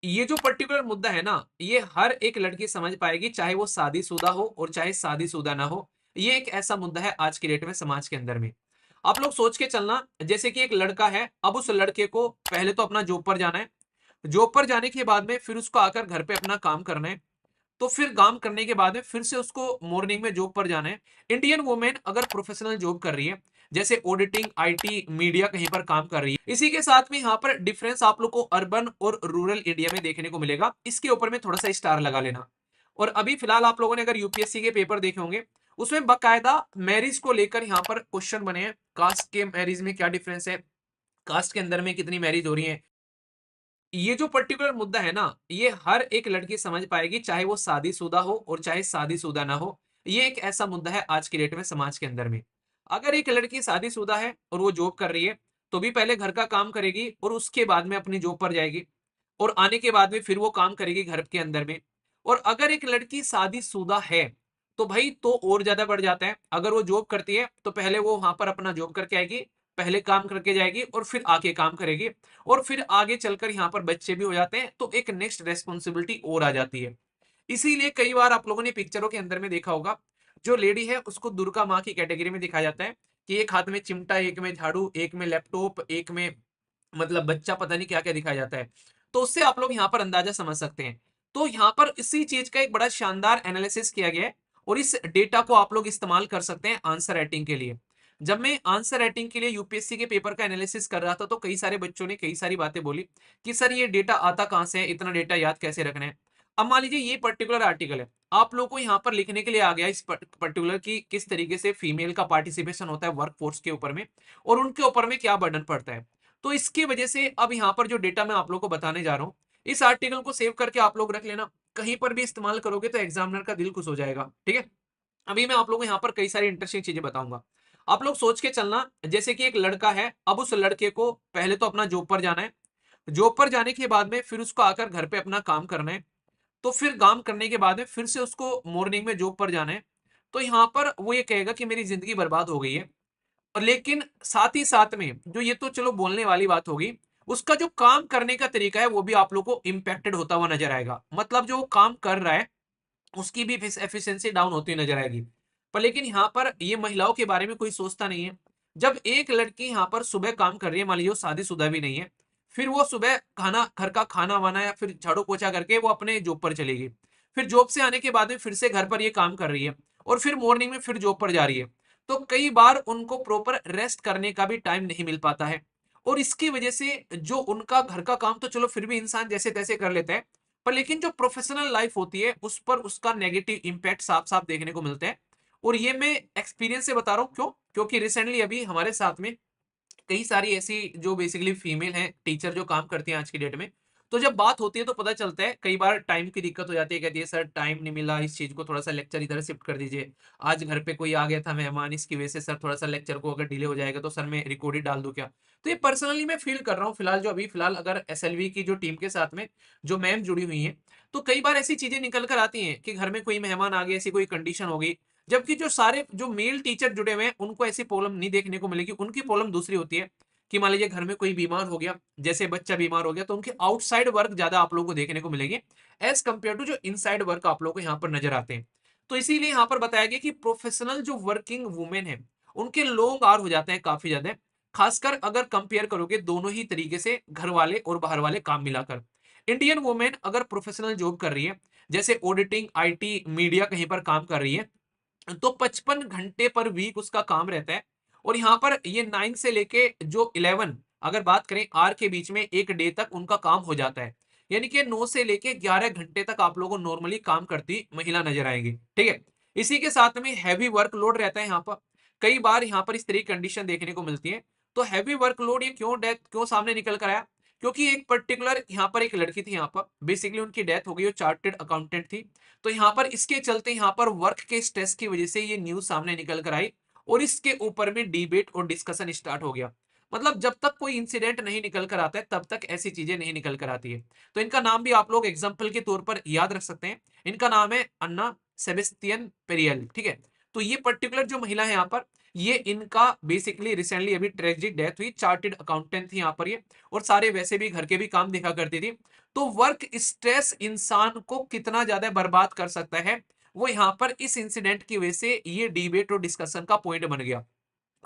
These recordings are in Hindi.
ये जो पर्टिकुलर मुद्दा है ना, ये हर एक लड़की समझ पाएगी, चाहे वो शादीशुदा हो और चाहे शादीशुदा ना हो। ये एक ऐसा मुद्दा है आज की डेट में समाज के अंदर में। आप लोग सोच के चलना, जैसे कि एक लड़का है, अब उस लड़के को पहले तो अपना जॉब पर जाना है। जॉब पर जाने के बाद में फिर उसको आकर घर पे अपना काम करना है। तो फिर काम करने के बाद में फिर से उसको मॉर्निंग में जॉब पर जाना है। इंडियन वुमेन अगर प्रोफेशनल जॉब कर रही है, जैसे ऑडिटिंग, आईटी, मीडिया कहीं पर काम कर रही है, इसी के साथ में यहाँ पर डिफरेंस आप लोग को अर्बन और रूरल इंडिया में देखने को मिलेगा। इसके ऊपर में थोड़ा सा स्टार लगा लेना। और अभी फिलहाल आप लोगों ने अगर यूपीएससी के पेपर देखे होंगे, उसमें बकायदा मैरिज को लेकर यहाँ पर क्वेश्चन बने हैं। कास्ट के मैरिज में क्या डिफरेंस है, कास्ट के अंदर में कितनी मैरिज हो रही है। ये जो पर्टिकुलर मुद्दा है ना, ये हर एक लड़की समझ पाएगी, चाहे वो शादीशुदा हो और चाहे शादीशुदा ना हो। ये एक ऐसा मुद्दा है आज की डेट में समाज के अंदर में। अगर एक लड़की शादीशुदा है और वो जॉब कर रही है, तो भी पहले घर का काम करेगी और उसके बाद में अपनी जॉब पर जाएगी। और आने के बाद में फिर वो काम करेगी घर के अंदर में। और अगर एक लड़की शादीशुदा है, तो भाई तो और ज्यादा बढ़ जाता है। अगर वो जॉब करती है तो पहले वो वहां पर अपना जॉब करके आएगी, पहले काम करके जाएगी और फिर आके काम करेगी। और फिर आगे चलकर यहाँ पर बच्चे भी हो जाते हैं, तो एक नेक्स्ट रेस्पॉन्सिबिलिटी और आ जाती है। इसीलिए कई बार आप लोगों ने पिक्चरों के अंदर में देखा होगा, जो लेडी है उसको दुर्गा माँ की कैटेगरी में दिखाया जाता है, कि एक हाथ में चिमटा, एक में झाड़ू, एक में लैपटॉप, एक में मतलब बच्चा, पता नहीं क्या क्या दिखाया जाता है। तो उससे आप लोग यहाँ पर अंदाजा समझ सकते हैं। तो यहाँ पर इसी चीज का एक बड़ा शानदार एनालिसिस किया गया है, और इस डेटा को आप लोग इस्तेमाल कर सकते हैं आंसर राइटिंग के लिए। जब मैं आंसर राइटिंग के लिए यूपीएससी के पेपर का एनालिसिस कर रहा था, तो कई सारे बच्चों ने कई सारी बातें बोली कि सर ये डेटा आता कहाँ से है, इतना डेटा याद कैसे रखना है। अब मान लीजिए ये पर्टिकुलर आर्टिकल है, आप लोग को यहाँ पर लिखने के लिए आ गया इस पर्टिकुलर की किस तरीके से फीमेल का पार्टिसिपेशन होता है वर्क फोर्स के ऊपर में, और उनके ऊपर में क्या बर्डन पड़ता है। तो इसकी वजह से अब यहाँ पर जो डेटा मैं आप लोग को बताने जा रहा हूँ, इस आर्टिकल को सेव करके आप लोग रख लेना। कहीं पर भी इस्तेमाल करोगे तो एग्जामिनर का दिल खुश हो जाएगा, ठीक है। अभी मैं आप लोगों को यहाँ पर कई सारी इंटरेस्टिंग चीजें बताऊंगा। आप लोग सोच के चलना, जैसे कि एक लड़का है, अब उस लड़के को पहले तो अपना जॉब पर जाना है। जॉब पर जाने के बाद में फिर उसको आकर घर पे अपना काम करना है। तो फिर काम करने के बाद में फिर से उसको मॉर्निंग में जॉब पर जाना है। तो यहाँ पर वो ये कहेगा कि मेरी जिंदगी बर्बाद हो गई है। और लेकिन साथ ही साथ में जो ये तो चलो बोलने वाली बात होगी, उसका जो काम करने का तरीका है वो भी आप लोग को इम्पैक्टेड होता हुआ नजर आएगा। मतलब जो वो काम कर रहा है उसकी भी एफिशिएंसी डाउन होती हुई नजर आएगी। पर लेकिन यहाँ पर ये महिलाओं के बारे में कोई सोचता नहीं है। जब एक लड़की यहाँ पर सुबह काम कर रही है, मान लीजिए वो शादीशुदा भी नहीं है, फिर वो सुबह खाना, घर का खाना वाना या फिर झाड़ू पोछा करके वो अपने जॉब पर चलेगी। फिर जॉब से आने के बाद में फिर से घर पर ये काम कर रही है, और फिर मॉर्निंग में फिर जॉब पर जा रही है। तो कई बार उनको प्रॉपर रेस्ट करने का भी टाइम नहीं मिल पाता है। और इसकी वजह से जो उनका घर का काम तो चलो फिर भी इंसान जैसे तैसे कर लेता है, पर लेकिन जो प्रोफेशनल लाइफ होती है उस पर उसका नेगेटिव इंपैक्ट साफ साफ देखने को मिलता है। और ये मैं एक्सपीरियंस से बता रहा हूँ, क्यों, क्योंकि रिसेंटली अभी हमारे साथ में कई सारी ऐसी जो बेसिकली फीमेल हैं टीचर जो काम करती हैं आज की डेट में। तो जब बात होती है तो पता चलता है कई बार टाइम की दिक्कत हो जाती है, कहती है सर टाइम नहीं मिला, इस चीज को थोड़ा सा लेक्चर इधर शिफ्ट कर दीजिए। आज घर पे कोई आ गया था मेहमान, इसकी वजह से सर थोड़ा सा लेक्चर को अगर डिले हो जाएगा तो सर मैं रिकॉर्ड ही डाल दूं क्या। तो ये पर्सनली मैं फील कर रहा हूँ फिलहाल, जो अभी फिलहाल अगर एसएलवी की जो टीम के साथ में जो मैम जुड़ी हुई हैं, तो कई बार ऐसी चीजें निकल कर आती हैं कि घर में कोई मेहमान आ गया, ऐसी कोई कंडीशन हो गई। जबकि जो सारे जो मेल टीचर जुड़े हुए हैं उनको ऐसी प्रॉब्लम नहीं देखने को मिलेगी। उनकी प्रॉब्लम दूसरी होती है, कि मान लीजिए घर में कोई बीमार हो गया, जैसे बच्चा बीमार हो गया, तो उनके आउटसाइड वर्क ज्यादा आप लोगों को देखने को मिलेंगे, एज कंपेयर टू जो इनसाइड वर्क आप लोगों को यहाँ पर नजर आते हैं। तो इसीलिए यहाँ पर बताया गया कि प्रोफेशनल जो वर्किंग वुमेन है, उनके लॉन्ग आवर हो जाते हैं काफी ज्यादा। खासकर अगर कंपेयर करोगे दोनों ही तरीके से, घर वाले और बाहर वाले काम मिलाकर। इंडियन वुमेन अगर प्रोफेशनल जॉब कर रही है, जैसे ऑडिटिंग, आईटी, मीडिया कहीं पर काम कर रही है, तो 55 घंटे पर वीक उसका काम रहता है। और यहाँ पर ये 9 से लेके जो 11, अगर बात करें आर के बीच में, एक डे तक उनका काम हो जाता है। यानी कि 9 से लेके 11 घंटे तक आप लोगों को नॉर्मली काम करती महिला नजर आएंगी, ठीक है। इसी के साथ में हैवी वर्कलोड रहता है यहाँ पर। कई बार यहाँ पर इस तरह की कंडीशन देखने को मिलती है। तो हैवी वर्कलोड ये क्यों डेथ क्यों सामने निकल कर आया, क्योंकि एक पर्टिकुलर यहाँ पर एक लड़की थी, यहाँ पर बेसिकली उनकी डेथ हो गई, वो चार्टेड अकाउंटेंट थी। तो यहाँ पर इसके चलते यहाँ पर वर्क के स्ट्रेस की वजह से ये न्यूज सामने निकल कर आई, और इसके ऊपर में डिबेट और डिस्कशन स्टार्ट हो गया। मतलब जब तक कोई इंसिडेंट नहीं निकल कर आता है तब तक ऐसी चीजें नहीं निकल कर आती है। तो इनका नाम भी आप लोग एग्जाम्पल के तौर पर याद रख सकते हैं। इनका नाम है अन्ना सेबेस्टियन पेरियल, ठीक है। तो ये पर्टिकुलर जो महिला है यहाँ पर, ये इनका बेसिकली रिसेंटली अभी ट्रेजिक डेथ हुई, चार्टेड अकाउंटेंट थी यहाँ पर ये, और सारे वैसे भी घर के भी काम देखा करती थी। तो वर्क स्ट्रेस इंसान को कितना ज्यादा बर्बाद कर सकता है, वो यहाँ पर इस इंसिडेंट की वजह से ये डिबेट और डिस्कशन का पॉइंट बन गया।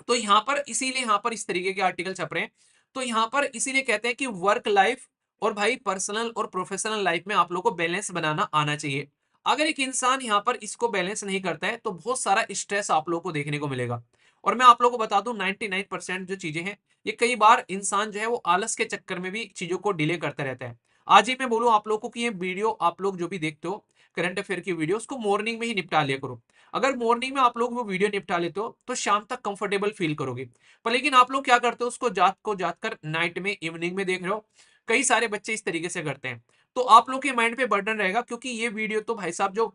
तो यहाँ पर इसीलिए यहाँ पर इस तरीके के आर्टिकल छप रहे हैं। तो यहाँ पर इसीलिए कहते हैं कि वर्क लाइफ और भाई पर्सनल और प्रोफेशनल लाइफ में आप लोग को बैलेंस बनाना आना चाहिए। अगर एक इंसान यहाँ पर इसको बैलेंस नहीं करता है तो बहुत सारा स्ट्रेस आप लोगों को देखने को मिलेगा। और मैं आप लोगों को बता दूं 99% जो चीजें हैं, ये कई बार इंसान जो है वो आलस के चक्कर में भी चीजों को डिले करता रहता है। आज ही मैं बोलूं आप लोगों को कि ये वीडियो आप लोग जो भी देखते हो करंट अफेयर की वीडियो, उसको मॉर्निंग में ही निपटा लिया करो। अगर मॉर्निंग में आप लोग वो वीडियो निपटा लेते हो तो शाम तक कंफर्टेबल फील करोगे। पर लेकिन आप लोग क्या करते हो, उसको जात कर नाइट में इवनिंग में देख रहे हो। कई सारे बच्चे इस तरीके से करते हैं। तो आप लोग के माइंड पे बर्डन रहेगा, क्योंकि ये वीडियो तो भाई साहब जो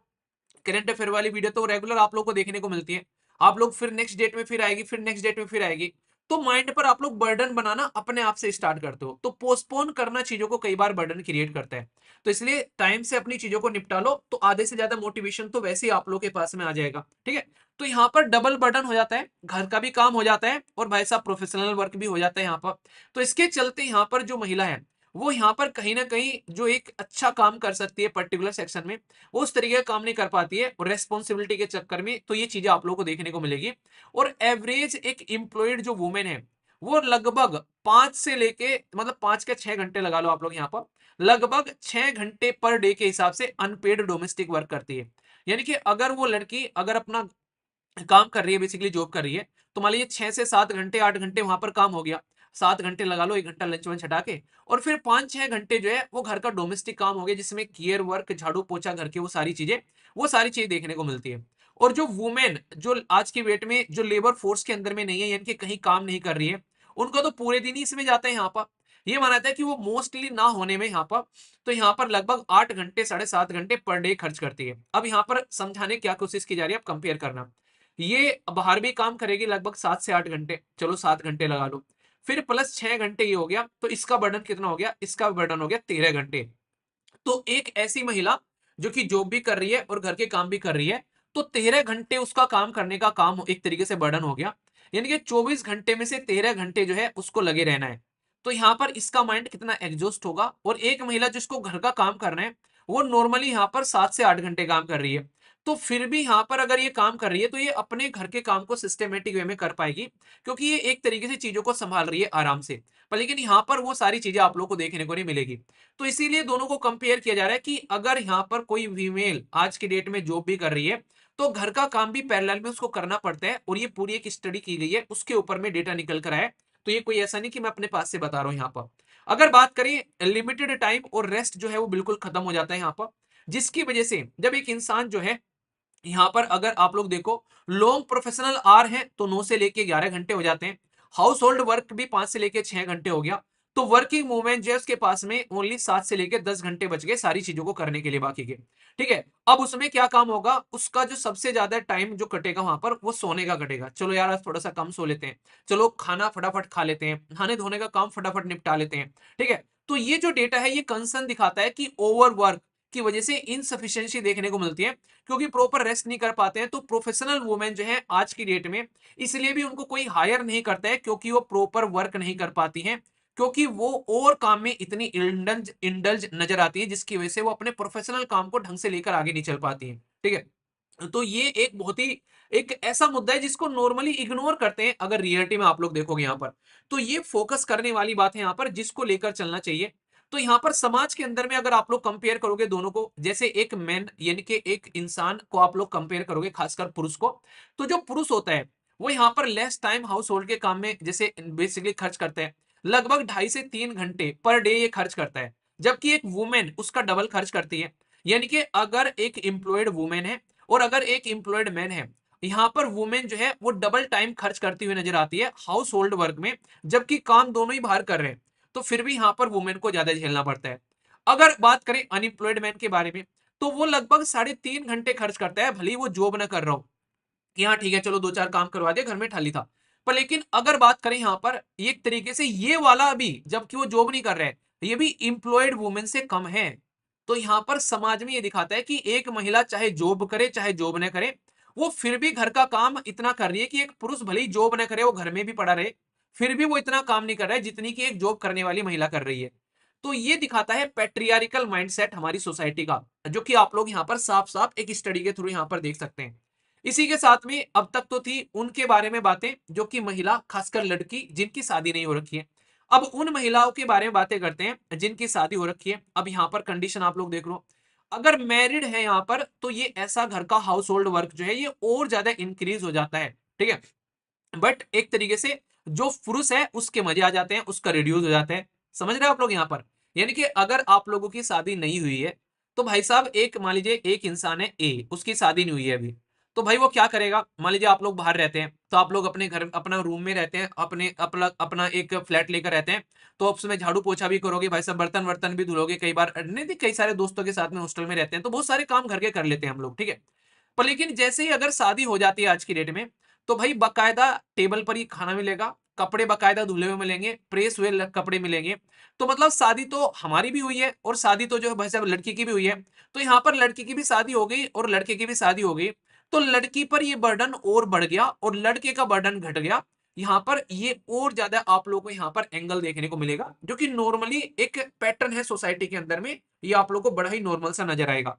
करंट अफेयर वाली वीडियो तो रेगुलर आप लोग को देखने को मिलती है। आप लोग फिर नेक्स्ट डेट में फिर आएगी, फिर नेक्स्ट डेट में फिर आएगी। तो माइंड पर आप लोग बर्डन बनाना अपने आप से स्टार्ट करते हो, तो पोस्टपोन करना चीजों को कई बार बर्डन क्रिएट करता है। तो इसलिए टाइम से अपनी चीजों को निपटा लो, तो आधे से ज्यादा मोटिवेशन तो वैसे ही आप लोग के पास में आ जाएगा। ठीक है। तो यहाँ पर डबल बर्डन हो जाता है, घर का भी काम हो जाता है और भाई साहब प्रोफेशनल वर्क भी हो जाता है यहाँ पर। तो इसके चलते यहाँ पर जो महिला है वो यहाँ पर कहीं ना कहीं जो एक अच्छा काम कर सकती है पर्टिकुलर सेक्शन में, वो उस तरीके का काम नहीं कर पाती है और रेस्पॉन्सिबिलिटी के चक्कर में। तो ये चीजें आप लोगों को देखने को मिलेगी। और एवरेज एक एम्प्लॉयड जो वुमेन है वो लगभग 5 के 6 घंटे लगा लो आप लोग यहाँ पर, लगभग 6 घंटे पर डे के हिसाब से अनपेड डोमेस्टिक वर्क करती है। यानी कि अगर वो लड़की अगर अपना काम कर रही है, बेसिकली जॉब कर रही है, तो मान लीजिए 6 से 7 घंटे 8 घंटे वहां पर काम हो गया, 7 घंटे लगा लो, 1 घंटा लंच वंच हटा के, और फिर 5-6 घंटे जो है वो घर का डोमेस्टिक काम हो गया, जिसमें केयर वर्क, झाड़ू पोछा, घर के वो सारी चीजें देखने को मिलती है। और जो वुमेन जो आज की डेट में जो लेबर फोर्स के अंदर में नहीं है, यानी कि कहीं काम नहीं कर रही है, उनका तो पूरे दिन ही इसमें जाता है यहाँ पर। ये माना जाता है कि वो मोस्टली ना होने में यहाँ पर, तो यहाँ पर लगभग 8 घंटे 7.5 घंटे पर डे खर्च करती है। अब यहाँ पर समझाने की क्या कोशिश की जा रही है, अब कंपेयर करना। ये बाहर भी काम करेगी लगभग 7 से 8 घंटे, चलो 7 घंटे लगा लो, फिर प्लस 6 घंटे ये हो गया, तो इसका बर्डन कितना हो गया, इसका बर्डन हो गया 13 घंटे। तो एक ऐसी महिला जो कि जॉब भी कर रही है और घर के काम भी कर रही है, तो 13 घंटे उसका काम करने का काम एक तरीके से बर्डन हो गया। यानी कि 24 घंटे में से 13 घंटे जो है उसको लगे रहना है। तो यहाँ पर इसका माइंड कितना एग्जॉस्ट होगा। और एक महिला जिसको घर का काम करना है, वो नॉर्मली यहाँ पर 7 से 8 घंटे काम कर रही है। तो फिर भी यहाँ पर अगर ये काम कर रही है तो ये अपने घर के काम को सिस्टमेटिक वे में कर पाएगी, क्योंकि ये एक तरीके से चीजों को संभाल रही है आराम से। पर लेकिन यहाँ पर वो सारी चीजें आप लोग को देखने को नहीं मिलेगी। तो इसीलिए दोनों को कंपेयर किया जा रहा है कि अगर यहाँ पर कोई फीमेल आज की डेट में जॉब भी कर रही है, तो घर का काम भी पैरेलल में उसको करना पड़ता है। और ये पूरी एक स्टडी की गई है, उसके ऊपर में डेटा निकल कर आया है। तो ये कोई ऐसा नहीं कि मैं अपने पास से बता रहा हूँ यहाँ पर। अगर बात करें लिमिटेड टाइम और रेस्ट जो है वो बिल्कुल खत्म हो जाता है यहाँ पर, जिसकी वजह से जब एक इंसान जो है यहाँ पर अगर आप लोग देखो, लॉन्ग प्रोफेशनल आर है तो 9 से लेके 11 घंटे हो जाते हैं। हाउस होल्ड वर्क भी 5 से लेके 6 घंटे हो गया। तो वर्किंग वूमेन जो है उसके पास में ओनली 7 से लेके 10 घंटे बच गए सारी चीजों को करने के लिए बाकी के। ठीक है। अब उसमें क्या काम होगा, उसका जो सबसे ज्यादा टाइम जो कटेगा वहां पर वो सोने का कटेगा। चलो यार आज थोड़ा सा कम सो लेते हैं, चलो खाना फटाफट खा लेते हैं, नहाने धोने का काम फटाफट निपटा लेते हैं। ठीक है। तो ये जो डेटा है ये कंसर्न दिखाता है कि ओवर वर्क की वजह से इनसफिशियंसी देखने को मिलती है, क्योंकि प्रॉपर रेस्ट नहीं कर पाते हैं। तो प्रोफेशनल वुमेन जो है आज की डेट में इसलिए भी उनको कोई हायर नहीं करता है, क्योंकि वो प्रॉपर वर्क नहीं कर पाती हैं, क्योंकि वो और काम में इतनी इंडल्ज इंडल्ज नजर आती है, जिसकी वजह से वो अपने प्रोफेशनल काम को ढंग से लेकर आगे नहीं चल पाती हैं। ठीक है। तो ये एक बहुत ही एक ऐसा मुद्दा है जिसको नॉर्मली इग्नोर करते हैं, अगर रियलिटी में आप लोग देखोगे यहाँ पर। तो ये फोकस करने वाली बात है यहाँ पर, जिसको लेकर चलना चाहिए। तो यहाँ पर समाज के अंदर में अगर आप लोग कंपेयर करोगे दोनों को, जैसे एक मैन यानी कि एक इंसान को आप लोग कंपेयर करोगे खासकर पुरुष को, तो जो पुरुष होता है वो यहाँ पर लेस टाइम हाउस होल्ड के काम में जैसे बेसिकली खर्च करते हैं, लगभग 2.5 से 3 घंटे पर डे ये खर्च करता है। जबकि एक वुमेन उसका डबल खर्च करती है। यानी कि अगर एक एम्प्लॉयड वुमेन है और अगर एक एम्प्लॉयड मैन है, यहाँ पर वुमेन जो है वो डबल टाइम खर्च करती हुई नजर आती है हाउस होल्ड वर्क में, जबकि काम दोनों ही बाहर कर रहे हैं। तो फिर भी यहाँ पर वुमेन को ज्यादा झेलना पड़ता है। अगर बात करें अनएम्प्लॉयड मैन के बारे में, तो वो लगभग 3.5 घंटे खर्च करता है, भले ही वो जॉब ना कर रहा हो, कि हाँ ठीक है चलो 2-4 काम करवा दिया, घर में ठाली था। पर लेकिन अगर बात करें यहाँ पर एक तरीके से ये वाला भी जबकि वो जॉब नहीं कर रहे हैं, ये भी एम्प्लॉयड वुमेन से कम है। तो यहाँ पर समाज में ये दिखाता है कि एक महिला चाहे जॉब करे चाहे जॉब न करे, वो फिर भी घर का काम इतना कर रही है कि एक पुरुष भले ही जॉब ना करे, वो घर में भी पड़ा रहे, फिर भी वो इतना काम नहीं कर रहा है जितनी कि एक जॉब करने वाली महिला कर रही है। तो ये दिखाता है पैट्रियार्कल माइंडसेट हमारी सोसाइटी का, जो कि आप लोग यहाँ पर साफ साफ एक स्टडी के थ्रू यहाँ पर देख सकते हैं। इसी के साथ में अब तक तो थी उनके बारे में बातें जो कि महिला, खासकर लड़की जिनकी शादी नहीं हो रखी है। अब उन महिलाओं के बारे में बातें करते हैं जिनकी शादी हो रखी है। अब यहाँ पर कंडीशन आप लोग देख लो, अगर मैरिड है यहाँ पर तो ये ऐसा घर का हाउस होल्ड वर्क जो है ये और ज्यादा इंक्रीज हो जाता है, ठीक है। बट एक तरीके से जो पुरुष है उसके मजे आ जाते हैं, उसका रिड्यूस हो जाता है। समझ रहे हो आप लोग यहाँ पर? यानी कि अगर आप लोगों की शादी नहीं हुई है तो भाई साहब, एक मान लीजिए एक इंसान है ए, उसकी शादी नहीं हुई है अभी, तो भाई वो क्या करेगा? मान लीजिए आप लोग बाहर रहते हैं तो आप लोग अपने घर, अपना रूम में रहते हैं, अपने अपना अपना एक फ्लैट लेकर रहते हैं, तो आप उसमें झाड़ू पोछा भी करोगे भाई साहब, बर्तन वर्तन भी धुलोगे, कई बार नहीं, कई सारे दोस्तों के साथ में हॉस्टल में रहते हैं तो बहुत सारे काम घर के कर लेते हैं हम लोग, ठीक है। पर लेकिन जैसे ही अगर शादी हो जाती है आज की डेट में, तो भाई बकायदा टेबल पर ही खाना मिलेगा, कपड़े बकायदा धुले हुए मिलेंगे, प्रेस हुए कपड़े मिलेंगे। तो मतलब शादी तो हमारी भी हुई है और शादी तो जो है भाई साहब लड़की की भी हुई है। तो यहाँ पर लड़की की भी शादी हो गई और लड़के की भी शादी हो गई, तो लड़की पर ये बर्डन और बढ़ गया और लड़के का बर्डन घट गया। यहाँ पर ये और ज्यादा आप लोगों को यहाँ पर एंगल देखने को मिलेगा, जो कि नॉर्मली एक पैटर्न है सोसाइटी के अंदर में, ये आप लोगों को बड़ा ही नॉर्मल सा नजर आएगा।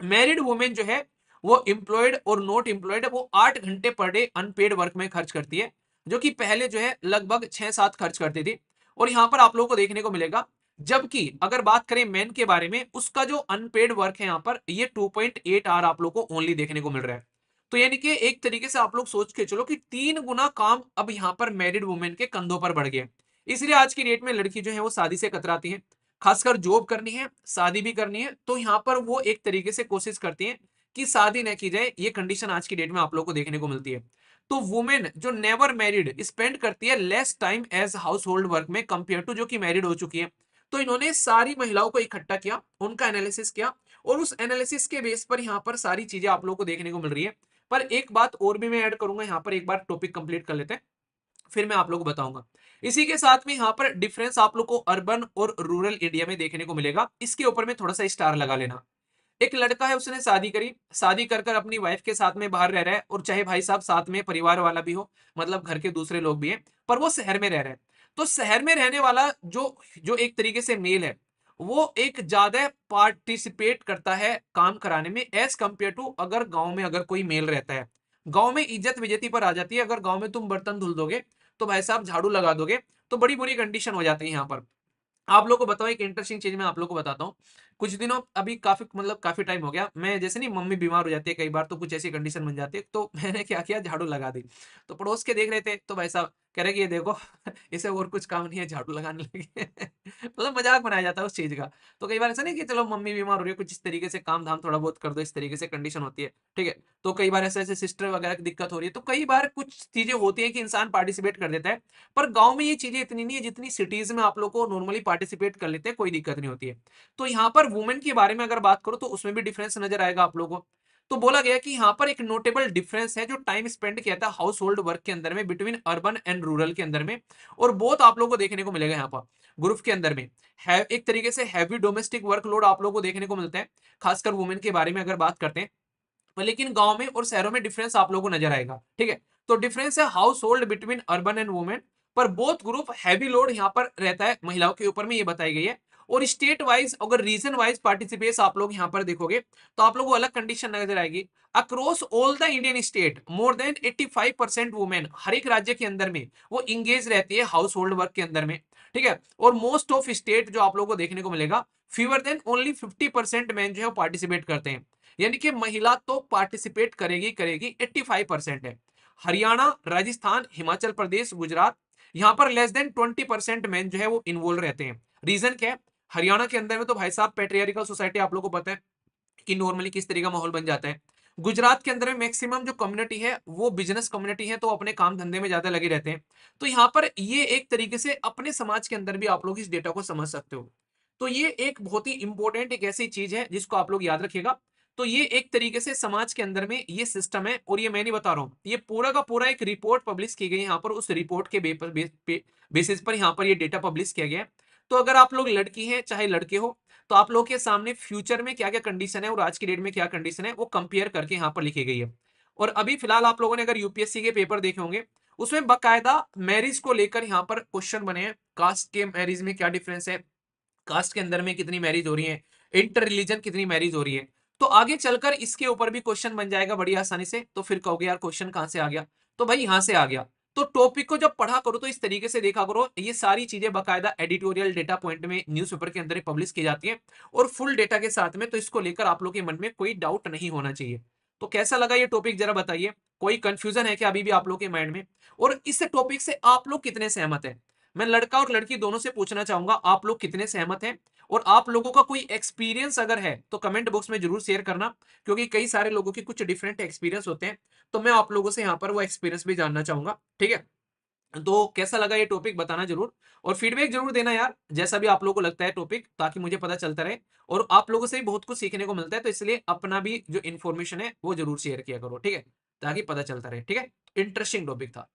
मैरिड वुमेन जो है वो एम्प्लॉयड और नॉट एम्प्लॉयड, वो 8 घंटे पर डे अनपेड वर्क में खर्च करती है, जो कि पहले जो है लगभग 6-7 खर्च करती थी। और यहाँ पर आप लोगों को देखने को मिलेगा, जबकि अगर बात करें मैन के बारे में, उसका जो अनपेड वर्क है यहाँ पर ये 2.8 आवर आप लोग को ओनली देखने को मिल रहा है। तो यानी कि एक तरीके से आप लोग सोच के चलो कि 3 गुना काम अब यहाँ पर मैरिड वुमेन के कंधों पर बढ़ गया। इसलिए आज की डेट में लड़की जो है वो शादी से कतराती है, खासकर जॉब करनी है, शादी भी करनी है, तो यहाँ पर वो एक तरीके से कोशिश करती है कि शादी न की जाए। ये कंडीशन आज की डेट में आप लोग को देखने को मिलती है। तो वुमेन जो नेवर मैरिड स्पेंड करती है less time as household work में कंपेयर टू जो कि मैरिड हो चुकी है। तो इन्होंने सारी महिलाओं को इकट्ठा किया, उनका एनालिसिस किया, और उस एनालिसिस के बेस पर यहाँ पर सारी चीजें आप लोग को देखने को मिल रही है। पर एक बात और भी मैं ऐड करूंगा यहाँ पर, एक बार टॉपिक कंप्लीट कर लेते हैं फिर मैं आप लोगों को बताऊंगा। इसी के साथ में यहाँ पर डिफरेंस आप लोग को अर्बन और रूरल इंडिया में देखने को मिलेगा, इसके ऊपर में थोड़ा सा स्टार लगा लेना। एक लड़का है, उसने शादी करी, शादी कर कर अपनी वाइफ के साथ में बाहर रह रहा है, और चाहे भाई साहब साथ में परिवार वाला भी हो, मतलब घर के दूसरे लोग भी हैं, पर वो शहर में रह रहा है। तो शहर में रहने वाला जो जो एक तरीके से मेल है, वो एक ज्यादा पार्टिसिपेट करता है काम कराने में एज कंपेयर टू अगर गांव में अगर कोई मेल रहता है। गांव में इज्जत बेइज्जती पर आ जाती है, अगर गांव में तुम बर्तन धुल दोगे तो भाई साहब झाड़ू लगा दोगे तो बड़ी बुरी कंडीशन हो जाती है यहाँ पर। आप लोग को बताओ, एक इंटरेस्टिंग चीज मैं आप लोग को बताता हूँ। कुछ दिनों अभी काफी मतलब काफी टाइम हो गया, मैं जैसे नहीं, मम्मी बीमार हो जाती है कई बार, तो कुछ ऐसी कंडीशन बन जाती है, तो मैंने क्या किया, झाड़ू लगा दी। तो पड़ोस के देख रहे थे, तो भाई साहब कह रहे कि ये देखो इसे और कुछ काम नहीं है, झाड़ू लगाने लगे मतलब मजाक बनाया जाता है उस चीज का। तो कई बार ऐसा नहीं कि चलो मम्मी बीमार हो रही है, कुछ इस तरीके से काम धाम थोड़ा बहुत कर दो, इस तरीके से कंडीशन होती है, ठीक है। तो कई बार ऐसे ऐसे सिस्टर वगैरह की दिक्कत हो रही है, तो कई बार कुछ चीजें होती है कि इंसान पार्टिसिपेट कर देता है। पर गांव में ये चीजें इतनी नहीं है जितनी सिटीज में आप लोग को नॉर्मली पार्टिसिपेट कर लेते हैं, कोई दिक्कत नहीं होती है। तो यहाँ पर वुमेन के बारे में अगर बात करो तो उसमें भी डिफरेंस नजर आएगा आप लोगों को। तो बोला गया कि यहाँ पर एक नोटेबल डिफरेंस है जो टाइम स्पेंड किया था हाउस होल्ड वर्क के अंदर में बिटवीन अर्बन एंड रूरल के अंदर में। और बहुत आप लोगों को देखने को मिलेगा यहाँ पर ग्रुप के अंदर में है, एक तरीके से हैवी डोमेस्टिक वर्कलोड आप लोगों को देखने को मिलता है, खासकर वुमेन के बारे में अगर बात करते हैं। पर लेकिन गांव में और शहरों में डिफरेंस आप लोगों को नजर आएगा, ठीक है। तो डिफरेंस है house hold between urban and women, पर बोथ ग्रुप हैवी लोड यहाँ पर रहता है महिलाओं के ऊपर में, ये बताई गई है। और स्टेट वाइज अगर रीजन वाइज पार्टिसिपेट आप लोग यहाँ पर देखोगे तो आप लोगों को अलग कंडीशन नजर आएगी। Across all the Indian state more than 85% women, हर एक राज्य के अंदर में वो इंगेज रहती है हाउस होल्ड वर्क के अंदर में, ठीक है। और मोस्ट ऑफ स्टेट जो आप लोगों को देखने को मिलेगा, फीवर देन ओनली 50% मैन जो है पार्टिसिपेट करते हैं। यानी कि महिला तो पार्टिसिपेट करेगी करेगी, 85% है। हरियाणा, राजस्थान, हिमाचल प्रदेश, गुजरात, यहाँ पर लेस देन 20% मैन जो है वो इन्वॉल्व रहते हैं। रीजन क्या है? हरियाणा के अंदर में तो भाई साहब पेट्रियार्कल सोसाइटी, आप लोगों को पता है कि नॉर्मली किस तरीके का माहौल बन जाता है। गुजरात के अंदर में मैक्सिमम जो कम्युनिटी है वो बिजनेस कम्युनिटी है, तो अपने काम धंधे में ज्यादा लगे रहते हैं। तो यहाँ पर ये एक तरीके से अपने समाज के अंदर भी आप लोग इस डेटा को समझ सकते हो। तो ये एक बहुत ही इंपॉर्टेंट एक ऐसी चीज है जिसको आप लोग याद रखिएगा। तो ये एक तरीके से समाज के अंदर में ये सिस्टम है, और ये मैं नहीं बता रहा हूँ, ये पूरा का पूरा एक रिपोर्ट पब्लिश की गई है यहाँ पर, उस रिपोर्ट के बेसिस पर यहाँ पर ये डेटा पब्लिश किया गया है। तो अगर आप लोग लड़की हैं चाहे लड़के हो, तो आप लोगों के सामने फ्यूचर में क्या क्या कंडीशन है और आज की डेट में क्या कंडीशन है वो कंपेयर करके यहाँ पर लिखी गई है। और अभी फिलहाल आप लोगों ने अगर यूपीएससी के पेपर देखे होंगे, उसमें बकायदा मैरिज को लेकर यहाँ पर क्वेश्चन बने हैं। कास्ट के मैरिज में क्या डिफरेंस है, कास्ट के अंदर में कितनी मैरिज हो रही है, इंटर रिलीजन कितनी मैरिज हो रही है। तो आगे चलकर इसके ऊपर भी क्वेश्चन बन जाएगा बड़ी आसानी से। तो फिर कहोगे यार क्वेश्चन कहां से आ गया, तो भाई यहां से आ गया। तो टॉपिक को जब पढ़ा करो तो इस तरीके से देखा करो, ये सारी चीजें बकायदा एडिटोरियल डेटा पॉइंट में न्यूज़पेपर के अंदर पब्लिश की जाती है और फुल डेटा के साथ में। तो इसको लेकर आप लोग के मन में कोई डाउट नहीं होना चाहिए। तो कैसा लगा ये टॉपिक जरा बताइए, कोई कंफ्यूजन है क्या अभी भी आप लोग के माइंड में, और इस टॉपिक से आप लोग कितने सहमत हैं। मैं लड़का और लड़की दोनों से पूछना चाहूंगा आप लोग कितने सहमत हैं, और आप लोगों का कोई एक्सपीरियंस अगर है तो कमेंट बॉक्स में जरूर शेयर करना, क्योंकि कई सारे लोगों के कुछ डिफरेंट एक्सपीरियंस होते हैं। तो मैं आप लोगों से यहाँ पर वो एक्सपीरियंस भी जानना चाहूंगा, ठीक है। तो कैसा लगा ये टॉपिक बताना जरूर, और फीडबैक जरूर देना यार, जैसा भी आप लोगों को लगता है टॉपिक, ताकि मुझे पता चलता रहे। और आप लोगों से भी बहुत कुछ सीखने को मिलता है, तो इसलिए अपना भी जो इन्फॉर्मेशन है वो जरूर शेयर किया करो, ठीक है, ताकि पता चलता रहे, ठीक है। इंटरेस्टिंग टॉपिक था।